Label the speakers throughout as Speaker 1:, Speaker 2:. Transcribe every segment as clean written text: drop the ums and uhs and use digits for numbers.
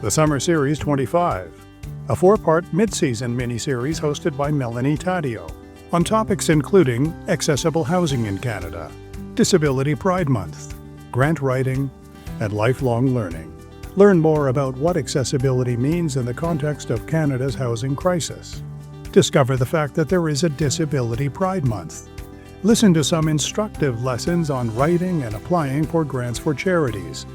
Speaker 1: the Summer Series 25, a 4-part mid-season miniseries hosted by Melanie Taddeo, on topics including accessible housing in Canada, Disability Pride Month, grant writing, and lifelong learning. Learn more about what accessibility means in the context of Canada's housing crisis. Discover the fact that there is a Disability Pride Month. Listen to some instructive lessons on writing and applying for grants for charities,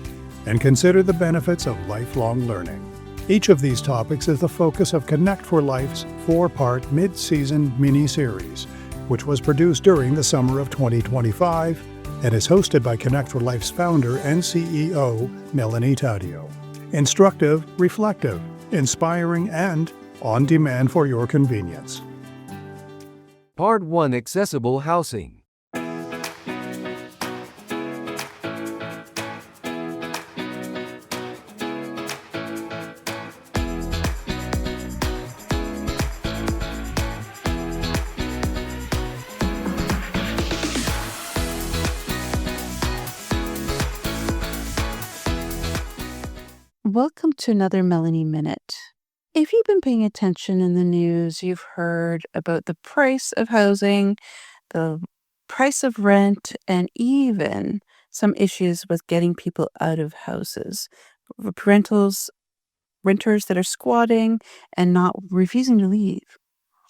Speaker 1: and consider the benefits of lifelong learning. Each of these topics is the focus of Connect for Life's 4-part mid-season mini-series, which was produced during the summer of 2025 and is hosted by Connect for Life's founder and CEO, Melanie Taddeo. Instructive, reflective, inspiring, and on demand for your convenience.
Speaker 2: Part 1: Accessible Housing.
Speaker 3: Welcome to another Melanie Minute. If you've been paying attention in the news, you've heard about the price of housing, the price of rent, and even some issues with getting people out of houses. Renters that are squatting and not refusing to leave.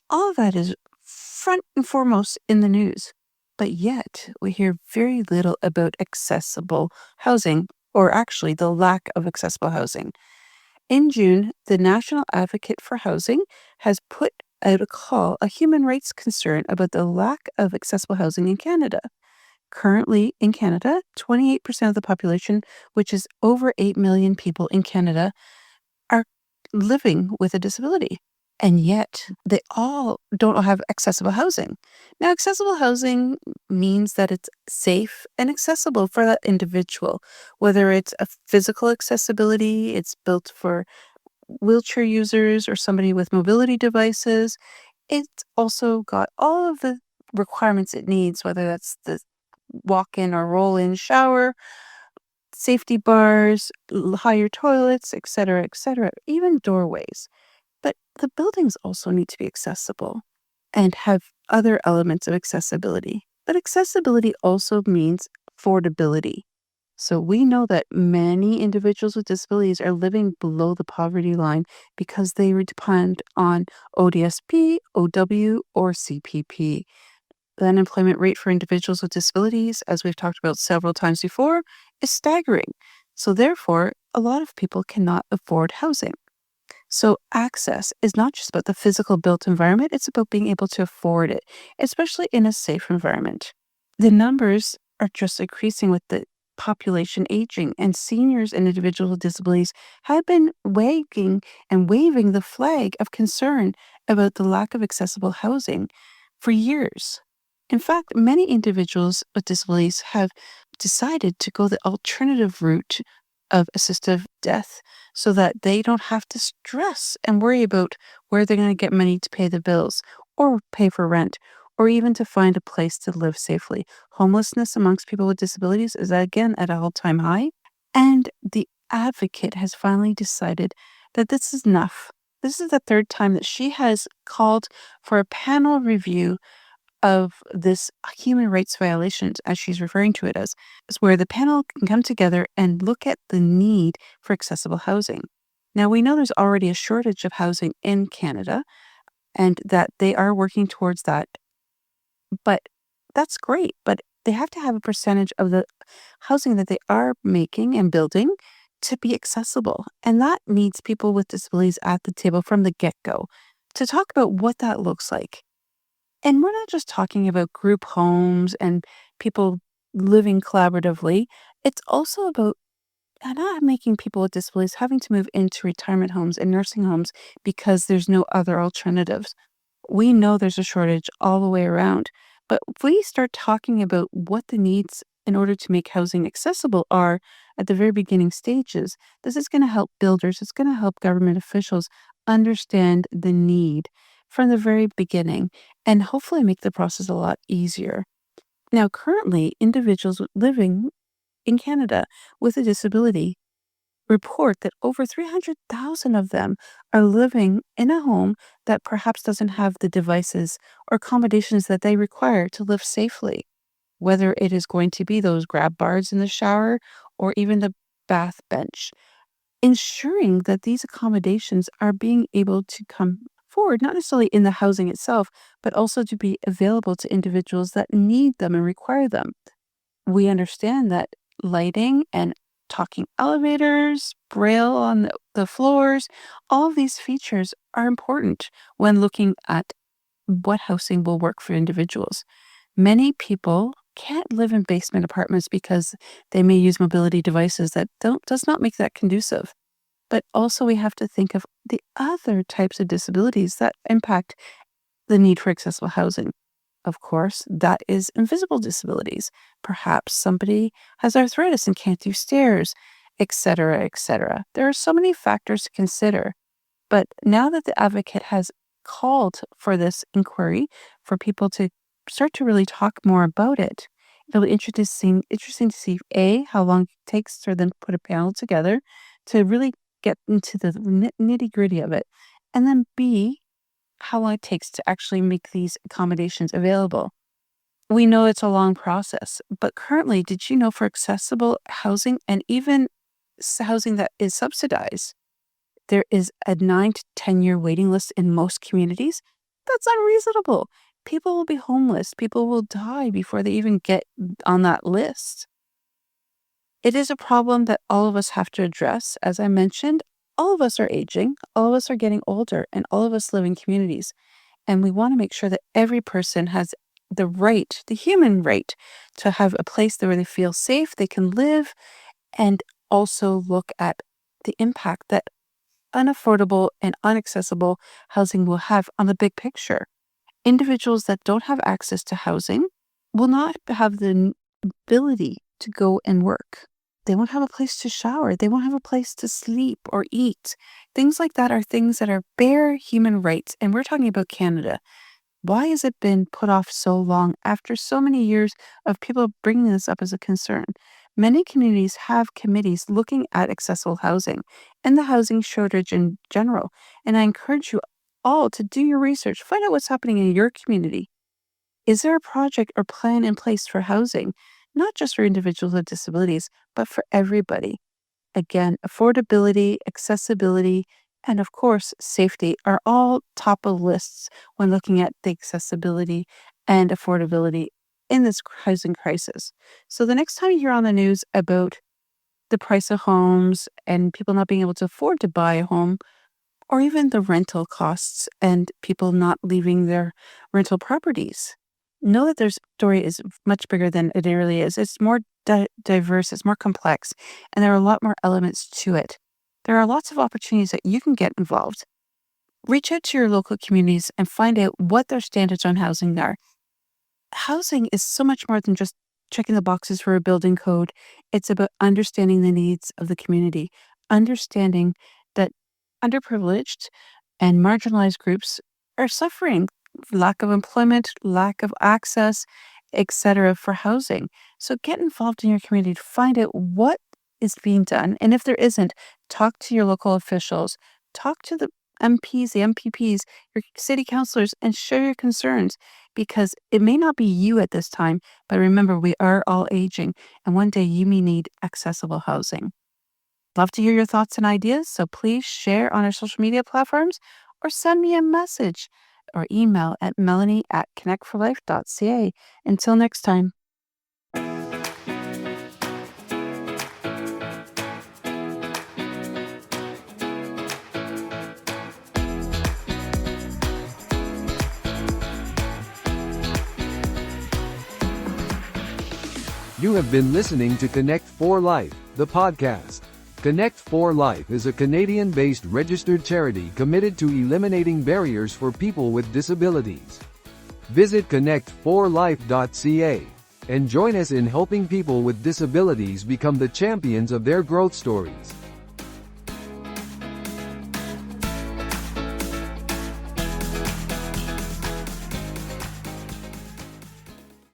Speaker 3: All of that is front and foremost in the news. But yet, we hear very little about accessible housing, or actually the lack of accessible housing. In June, the National Advocate for Housing has put out a human rights concern about the lack of accessible housing in Canada. Currently, in Canada, 28% of the population, which is over 8 million people in Canada, are living with a disability. And yet, they all don't have accessible housing. Now, accessible housing means that it's safe and accessible for that individual, whether it's a physical accessibility, it's built for wheelchair users or somebody with mobility devices. It's also got all of the requirements it needs, whether that's the walk-in or roll-in shower, safety bars, higher toilets, etc., even doorways. But the buildings also need to be accessible and have other elements of accessibility. But accessibility also means affordability. So we know that many individuals with disabilities are living below the poverty line because they depend on ODSP, OW, or CPP. The unemployment rate for individuals with disabilities, as we've talked about several times before, is staggering. So therefore, a lot of people cannot afford housing. So access is not just about the physical built environment, it's about being able to afford it, especially in a safe environment. The numbers are just increasing with the population aging, and seniors and individuals with disabilities have been waving the flag of concern about the lack of accessible housing for years. In fact, many individuals with disabilities have decided to go the alternative route of assistive death so that they don't have to stress and worry about where they're going to get money to pay the bills or pay for rent or even to find a place to live safely. Homelessness amongst people with disabilities is again at an all-time high, and the advocate has finally decided that this is enough. This is the third time that she has called for a panel review of this human rights violations, as she's referring to it as, is where the panel can come together and look at the need for accessible housing. Now, we know there's already a shortage of housing in Canada and that they are working towards that. But that's great, but they have to have a percentage of the housing that they are making and building to be accessible. And that needs people with disabilities at the table from the get-go to talk about what that looks like. And we're not just talking about group homes and people living collaboratively. It's also about not making people with disabilities having to move into retirement homes and nursing homes because there's no other alternatives. We know there's a shortage all the way around. But if we start talking about what the needs in order to make housing accessible are at the very beginning stages, this is going to help builders, it's going to help government officials understand the need from the very beginning and hopefully make the process a lot easier. Now, currently, individuals living in Canada with a disability report that over 300,000 of them are living in a home that perhaps doesn't have the devices or accommodations that they require to live safely, whether it is going to be those grab bars in the shower or even the bath bench. Ensuring that these accommodations are being able to come forward, not necessarily in the housing itself, but also to be available to individuals that need them and require them. We understand that lighting and talking elevators, braille on the floors, all of these features are important when looking at what housing will work for individuals. Many people can't live in basement apartments because they may use mobility devices that does not make that conducive. But also we have to think of the other types of disabilities that impact the need for accessible housing. Of course, that is invisible disabilities. Perhaps somebody has arthritis and can't do stairs, etc., etc. There are so many factors to consider. But now that the advocate has called for this inquiry for people to start to really talk more about it, it'll be interesting to see A, how long it takes for them to put a panel together to really get into the nitty-gritty of it, and then B, how long it takes to actually make these accommodations available. We know it's a long process, but currently, did you know for accessible housing and even housing that is subsidized, there is a 9 to 10-year waiting list in most communities? That's unreasonable. People will be homeless. People will die before they even get on that list. It is a problem that all of us have to address. As I mentioned, all of us are aging, all of us are getting older, and all of us live in communities. And we want to make sure that every person has the right, the human right, to have a place where they feel safe, they can live, and also look at the impact that unaffordable and inaccessible housing will have on the big picture. Individuals that don't have access to housing will not have the ability to go and work. They won't have a place to shower. They won't have a place to sleep or eat. Things like that are things that are bare human rights. And we're talking about Canada. Why has it been put off so long after so many years of people bringing this up as a concern? Many communities have committees looking at accessible housing and the housing shortage in general. And I encourage you all to do your research. Find out what's happening in your community. Is there a project or plan in place for housing, not just for individuals with disabilities, but for everybody? Again, affordability, accessibility, and of course, safety are all top of lists when looking at the accessibility and affordability in this housing crisis. So the next time you hear on the news about the price of homes and people not being able to afford to buy a home, or even the rental costs and people not leaving their rental properties, know that their story is much bigger than it really is. It's more diverse, it's more complex, and there are a lot more elements to it. There are lots of opportunities that you can get involved. Reach out to your local communities and find out what their standards on housing are. Housing is so much more than just checking the boxes for a building code. It's about understanding the needs of the community, understanding that underprivileged and marginalized groups are suffering lack of employment, lack of access, etc. for housing. So get involved in your community to find out what is being done. And if there isn't, talk to your local officials, talk to the MPs, the MPPs, your city councilors, and share your concerns, because it may not be you at this time, but remember, we are all aging, and one day you may need accessible housing. Love to hear your thoughts and ideas, so please share on our social media platforms or send me a message or email at melanie@connectforlife.ca. Until next time.
Speaker 2: You have been listening to Connect for Life, the podcast. Connect for Life is a Canadian-based registered charity committed to eliminating barriers for people with disabilities. Visit connectforlife.ca and join us in helping people with disabilities become the champions of their growth stories.